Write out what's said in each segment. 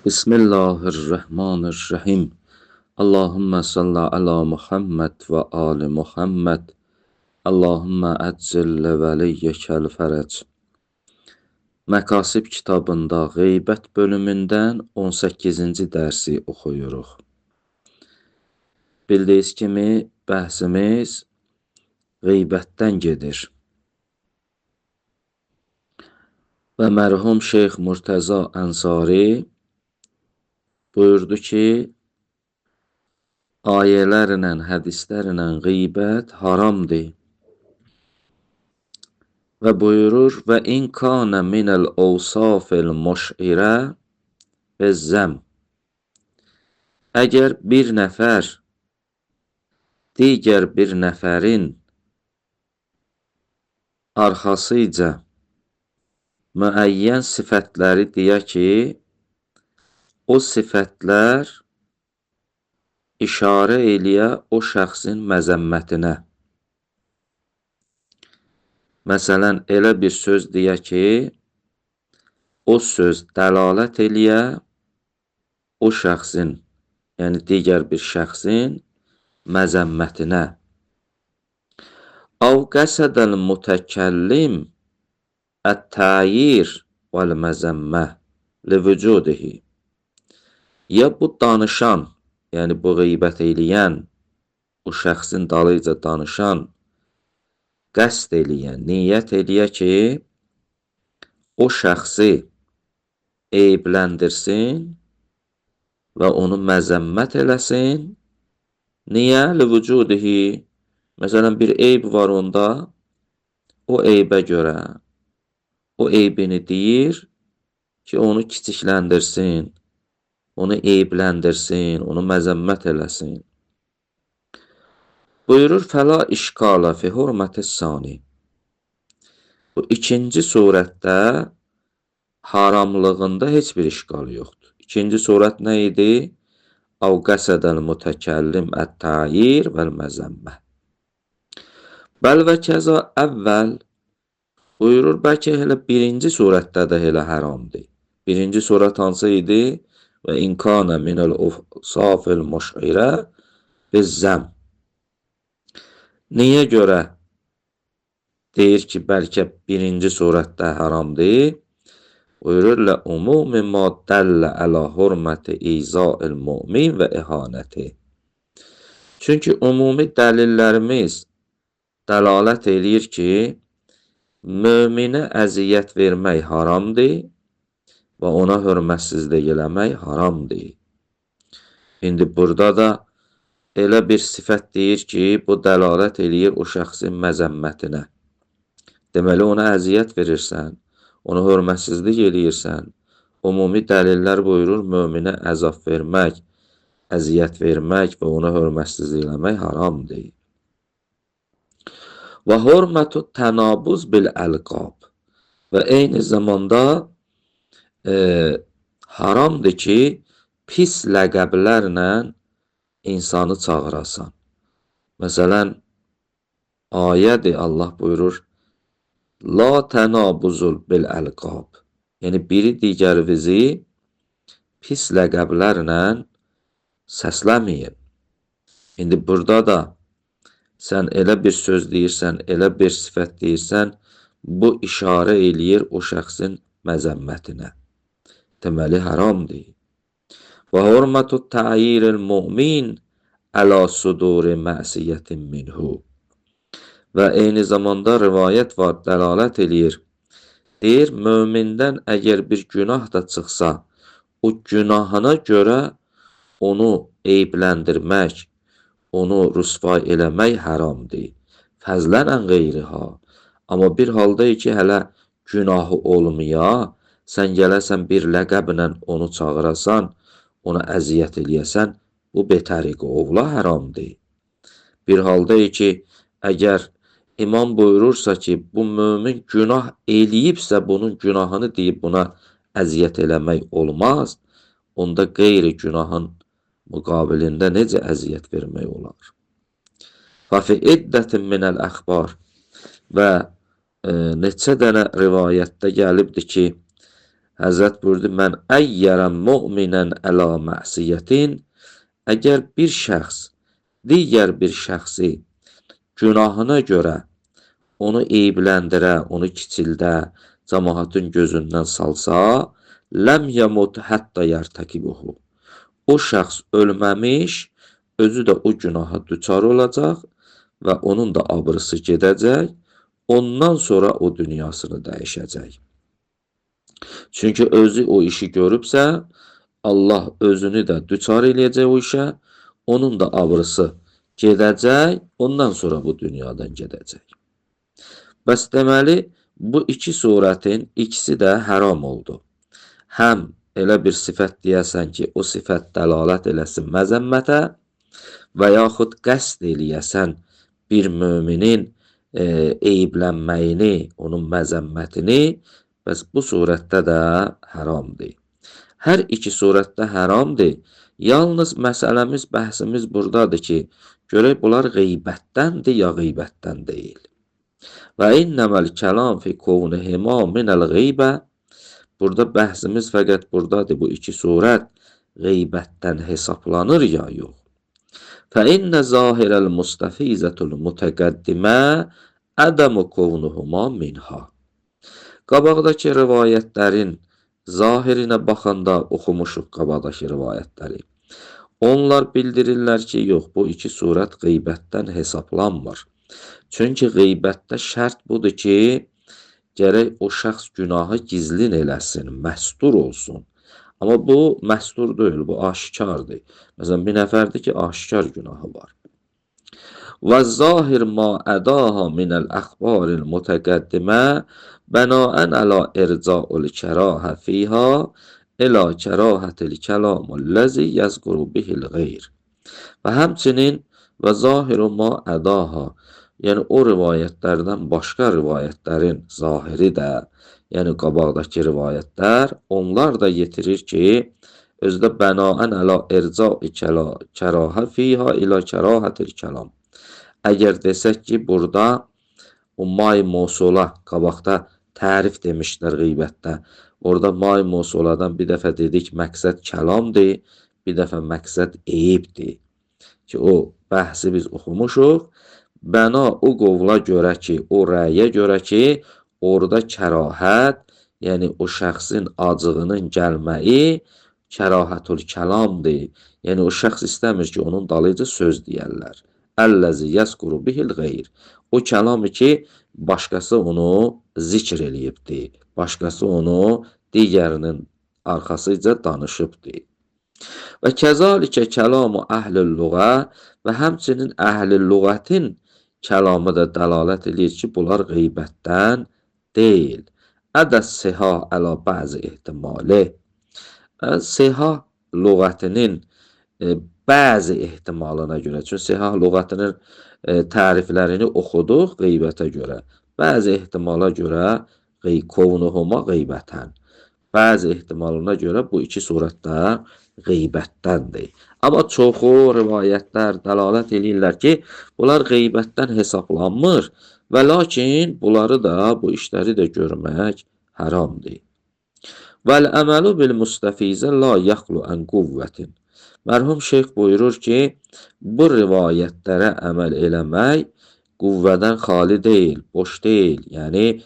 Bismillahirrahmanirrahim. Allahümme salli ala Muhammed ve ali Muhammed. Allahümme əccil vəliyyəkəl fərəc. Məkasib kitabında qeybət bölümündən 18-ci dərsi oxuyuruq. Bildiyiniz kimi bəhsimiz qeybətdən gedir. Və mərhum Şeyx Murtəza Ənsari buyurdu ki, ayələrlə, hədislərlə qeybət haramdır. Və buyurur, və in kana minəl awsafil müşirə bezzəm. Əgər bir nəfər digər bir nəfərin arxasıca müəyyən sifətləri deyə ki, o sifətlər işarə eləyə o şəxsin məzəmmətinə. Məsələn, elə bir söz deyə ki, o söz dəlalət eləyə o şəxsin, yəni digər bir şəxsin məzəmmətinə. Əv qəsədəl mütəkəllim ət-təyir vəl-məzəmmə li-vücudihi. Ya bu danışan, yəni bu qeybət eləyən, o şəxsin dalıyca danışan, qəsd eləyən, niyyət eləyə ki, o şəxsi eybləndirsin və onu məzəmmət eləsin. Niyə? Li-vücudihi. Məsələn, bir eyb var onda, o eybə görə, o eybini deyir ki, onu kiçikləndirsin, onu eybləndirsin, onu məzəmmət eləsin. Buyurur, fəla işqala fi hurmətis sani. Bu ikinci surətdə haramlığında heç bir işqal yoxdur. İkinci surət nə idi? Əv qəsədəl mütəkəllim ət-təyir vəl-məzəmmə. Bəl və kəza əvvəl buyurur, bəlkə elə birinci surətdə də elə haramdır. Birinci surət hansı idi? Və inkana minəl awsafil müşirə bezzəm. Niyə görə deyir ki, bəlkə birinci surətdə haramdır? Buyurur, lə umumi ma dəllə ələ hurməti iza'il mümin və ihanəti. Çünki ümumi dəlillərimiz dəlalət eləyir ki, möminə əziyyət vermək haramdır və ona hörmətsizlik eləmək haramdır. İndi burada da elə bir sifət deyir ki, bu dəlalət eləyir o şəxsin məzəmmətinə. Deməli, ona əziyyət verirsən, ona hörmətsizlik eləyirsən. Ümumi dəlillər buyurur, möminə əzab vermək, əziyyət vermək və ona hörmətsizlik eləmək haramdır. Və hurmətu tənabuz bil-əlqab. Və eyni zamanda haramdır ki, pis ləqəblərlə insanı çağırasan. Məsələn, ayədir, Allah buyurur, la tənabuzul bil-əlqab. Yəni, biri digərinizi pis ləqəblərlə səsləməyin. İndi burada da sən elə bir söz deyirsən, elə bir sifət deyirsən, bu işarə eləyir o şəxsin məzəmmətinə. Deməli, haramdır. Və hurmətu təyiril mümin əla suduri məsiyyətin minhu. Və eyni zamanda rivayət var, dəlalət eləyir. Deyir, mömindən əgər bir günah da çıxsa, o günahına görə onu eybləndirmək, onu rüsvay eləmək haramdır. Fəzlənən qeyriha. Amma bir halda ki, hələ günahı olmaya, sən gələsən bir ləqəblə onu çağırasan, ona əziyyət eləyəsən, bu betəriqi ovla haramdır. Bir halda ki, əgər İmam buyurursa ki, bu mömin günah eləyibsə, bunun günahını deyib buna əziyyət eləmək olmaz, onda qeyri günahın müqabilində necə əziyyət vermək olar? Fəfi iddətin minəl əxbar. Və neçə dənə rivayətdə gəlibdir ki, Həzrət buyurdu, mən əyyərən mu'minən əla məsiyyətin, əgər bir şəxs digər bir şəxsi günahına görə onu eyibləndirə, onu kiçildə, cəmaatın gözündən salsa, ləm yəmut hətta yərtəkibuhu. O şəxs ölməmiş, özü də o günaha düçar olacaq və onun da abrısı gedəcək, ondan sonra o dünyasını dəyişəcək. Çünki özü o işi görübsə, Allah özünü də düçar eləyəcək o işə, onun da abrısı gedəcək, ondan sonra bu dünyadan gedəcək. Bəs deməli, bu iki surətin ikisi də haram oldu. Həm elə bir sifət deyəsən ki, o sifət dəlalət eləsin məzəmmətə və yaxud qəsd eləyəsən bir müminin eyblənməyini, onun məzəmmətini, bəs bu surətdə də haramdır. Hər iki surətdə haramdır. Yalnız məsələmiz, bəhsimiz buradadır ki, görək bunlar qeybətdəndir ya qeybətdən deyil. Və innəməl kəlam fi kavnihima minəl qeybə. Burada bəhsimiz fəqət buradadır. Bu iki surət qeybətdən hesablanır ya yox. Fə innə zahirəl mustafizətul mütəqəddimə ədəmu kavnuhuma minha. Qabaqdakı rivayətlərin zahirinə baxanda oxumuşuq qabaqdakı rivayətləri. Onlar bildirirlər ki, yox, bu iki surət qeybətdən hesablanmır. Çünki qeybətdə şərt budur ki, gərək o şəxs günahı gizlin eləsin, məstur olsun. Amma bu məstur deyil, bu aşikardır. Məsələn, bir nəfərdir ki, aşikar günahı var. Və zahir ma ədaha minəl əxbaril mütəqəddimə bənaən əla irca'ul kərahə fiyha ilə kərahətil kəlamullazi yəzquru bihil qeyr. Və həmçinin və zahiru ma ədaha, yəni o rivayətlərdən başqa rivayətlərin zahiri də, yəni qabaqdakı rivayətlər, onlar da yetirir ki, özdə bənaən əla irca'i kərahə fiyha ilə kərahətil kəlam. Əgər desək ki, burada o may mosula qabaqda tərif demişlər qeybətdə. Orada may mosuladan bir dəfə dedik məqsəd kəlamdır, bir dəfə məqsəd eyibdir. Ki o bəhsi biz oxumuşuq. Bəna o qovla görə ki, o rəyə görə ki, orada kərahət, yəni o şəxsin acığının gəlməyi kərahətul kəlamdır. Yəni o şəxs istəmir ki, onun dalıcı söz deyərlər. Əlləzi yəzquru bihil qeyr. O kəlamı ki, başqası onu zikr eləyibdir. Başqası onu digərinin arxasıca danışıbdır. Və kəzalikə kəlamu əhlül lüğə və həmçinin əhlül lüğətin kəlamı da dəlalət edir ki, bunlar qeybətdən deyil. Ədəs sihah əla bəzi ehtimali. Sihah lüğətinin bəzi ehtimalına görə. Çünki sihah lüğətinin təriflərini oxuduq qeybətə görə. Bəzi ehtimala görə kavnuhuma qeybətən. Bəzi ehtimalına görə bu iki surətdə qeybətdəndir. Amma çoxu rivayətlər dəlalət edirlər ki, bunlar qeybətdən hesablanmır və lakin bunları da, bu işləri də görmək haramdır. Vəl-əməlu bil-müstəfizə la yaxlu ən quvvətin. Mərhum şeyx buyurur ki, bu rivayətlərə əməl eləmək qüvvədən xali deyil, boş deyil, yəni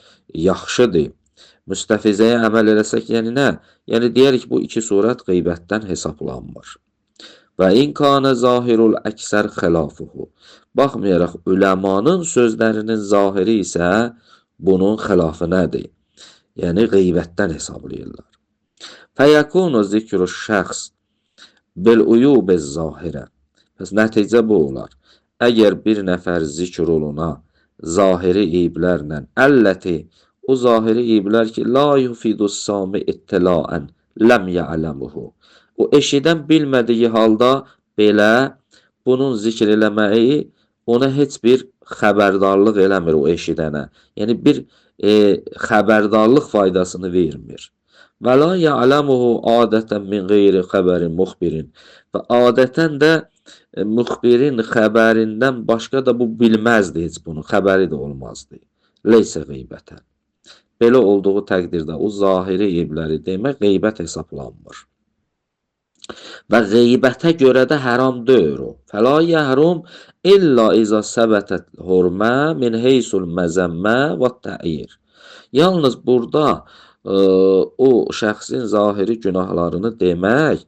yaxşıdır. Müstəfizəyə əməl eləsək, yəni nə? Yəni deyirik bu iki surət qeybətdən hesablanmır. Və inkana zahirul əksər xilafuhu. Baxmayaraq üləmanın sözlərinin zahiri isə bunun xilafı nədir? Yəni qeybətdən hesablayırlar. Fəyəkunu zikru şəxs bil-uyubiz zahirə. Pəs nəticə bu olar. Əgər bir nəfər zikr oluna zahiri eyblərlə, əlləti, o zahiri eyblər ki, la yufidus sami ittilaən, ləm ya'ləmuhu. O eşidən bilmədiyi halda belə bunun zikr eləməyi ona heç bir xəbərdarlıq eləmir o eşidənə. Yəni bir xəbərdarlıq faydasını vermir. Və la ya'ləmuhu adətən min qeyri xəbərin muxbirin. Və adətən də müxbirin xəbərindən başqa da bu bilməzdi heç bunu, xəbəri də olmazdı. Leysə qeybətən. belə olduğu təqdirdə o zahiri eybləri demək qeybət hesablanmır. Və qeybətə görə də haram deyil o. Fəla yəhrum illa izə səbətət hurmə min heysul məzəmmə və təir. Yalnız burada o şəxsin zahiri günahlarını demək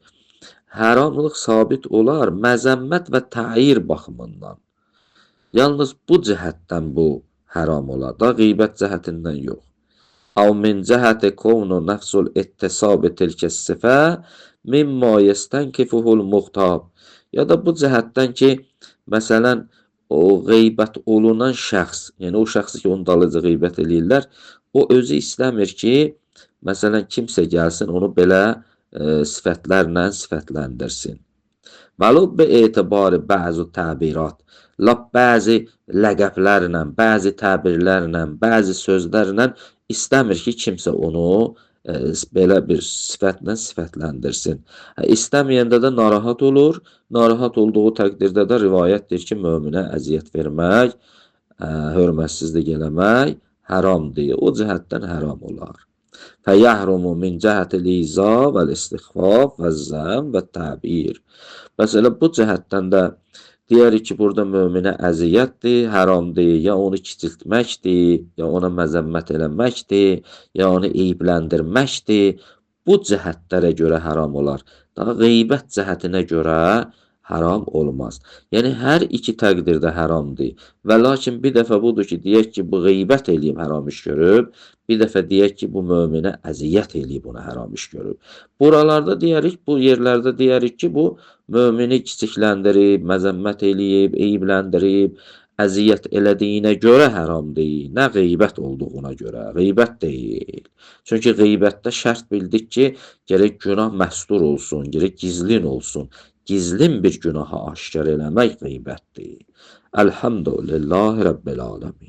haramlıq sabit olar məzəmmət və təir baxımından. Yalnız bu cəhətdən bu haram olar da, qeybət cəhətindən yox. Aw min cəhəti konu nəfsul ittisab tilkə sifə mimma yestənkifuhul muhtab. Ya da bu cəhətdən ki, məsələn, o qeybət olunan şəxs, yəni o şəxsi ki, onun dalıcı qeybət eləyirlər, o özü istəmir ki, məsələn, kimsə gəlsin, onu belə sifətlərlə sifətləndirsin. Vəlau bi etibarı bəzi təbirat, lap bəzi ləqəblərlə, bəzi təbirlərlə, bəzi sözlərlə istəmir ki, kimsə onu belə bir sifətlə sifətləndirsin. İstəməyəndə də narahat olur. Narahat olduğu təqdirdə də rivayətdir ki, möminə əziyyət vermək, hörmətsizlik eləmək haramdır. O cəhətdən haram olar. Fəyəhrumu min cəhətil iza vəl-istixfaf vəz-zəm və təbir. Məsələn, bu cəhətdən də deyərik ki, burada möminə əziyyətdir, haramdır, ya onu kiçiltməkdir, ya ona məzəmmət eləməkdir, ya onu eybləndirməkdir. Bu cəhətlərə görə haram olar. Daha qeybət cəhətinə görə haram olmaz. Yəni, hər iki təqdirdə haramdır. Və lakin bir dəfə budur ki, deyək ki, bu qeybət eləyib haram iş görüb, bir dəfə deyək ki, bu möminə əziyyət eləyib ona haram iş görüb. Buralarda deyərik, bu yerlərdə deyərik ki, bu mömini kiçikləndirib, məzəmmət eləyib, eybləndirib, əziyyət elədiyinə görə haramdır, nə qeybət olduğuna görə, qeybət deyil. Çünki qeybətdə şərt bildik ki, gərək günah məstur olsun, gərək gizlin olsun. Gizlin bir günahı aşkar eləmək qeybətdir. Elhamdülillahi Rabbil aləmin.